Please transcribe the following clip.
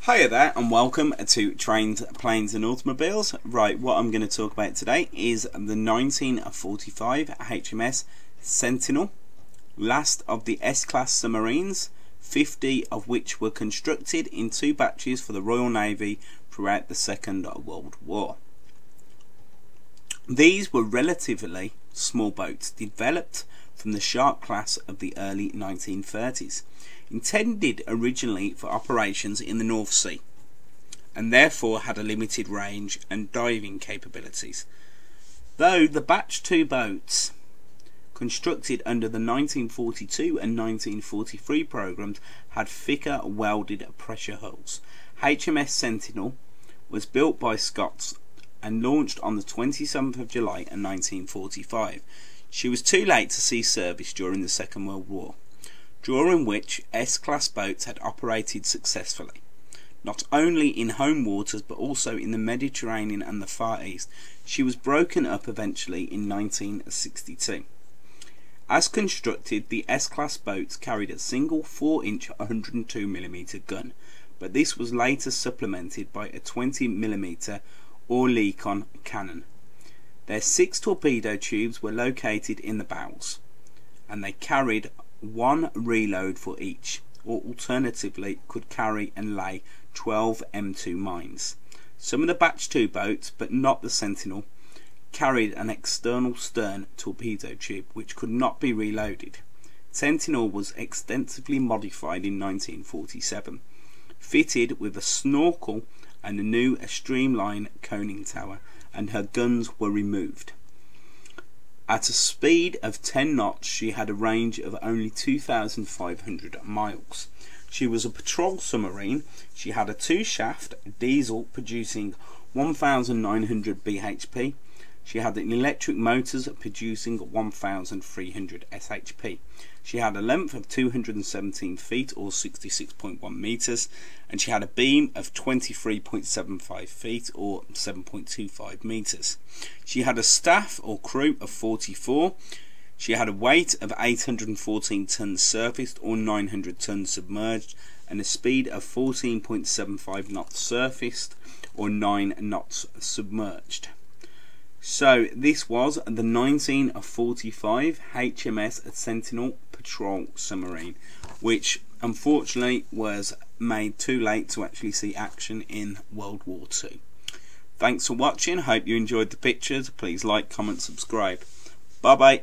Hiya there and welcome to Trains, Planes and Automobiles. Right, what I'm going to talk about today is the 1945 HMS Sentinel, last of the S-class submarines, 50 of which were constructed in two batches for the Royal Navy throughout the Second World War. These were relatively small boats developed from the Shark class of the early 1930s, intended originally for operations in the North Sea, and therefore had a limited range and diving capabilities. Though the Batch 2 boats constructed under the 1942 and 1943 programs had thicker welded pressure hulls. HMS Sentinel was built by Scots and launched on the 27th of July in 1945. She was too late to see service during the Second World War, during which S-class boats had operated successfully, not only in home waters but also in the Mediterranean and the Far East. She was broken up eventually in 1962. As constructed, the S-class boats carried a single 4-inch 102mm gun, but this was later supplemented by a 20mm Oerlikon cannon. Their 6 torpedo tubes were located in the bows, and they carried one reload for each, or alternatively could carry and lay 12 M2 mines. Some of the Batch 2 boats, but not the Sentinel, carried an external stern torpedo tube which could not be reloaded. Sentinel was extensively modified in 1947, fitted with a snorkel and a new streamline coning tower, and her guns were removed. At a speed of 10 knots, she had a range of only 2,500 miles. She was a patrol submarine. She had a 2-shaft diesel producing 1,900 bhp. She had electric motors producing 1,300 shp. She had a length of 217 feet or 66.1 meters, and she had a beam of 23.75 feet or 7.25 meters. She had a staff or crew of 44. She had a weight of 814 tons surfaced or 900 tons submerged, and a speed of 14.75 knots surfaced or 9 knots submerged. So this was the 1945 HMS Sentinel patrol submarine, which unfortunately was made too late to actually see action in World War II. Thanks for watching. Hope you enjoyed the pictures. Please like, comment, subscribe. Bye bye.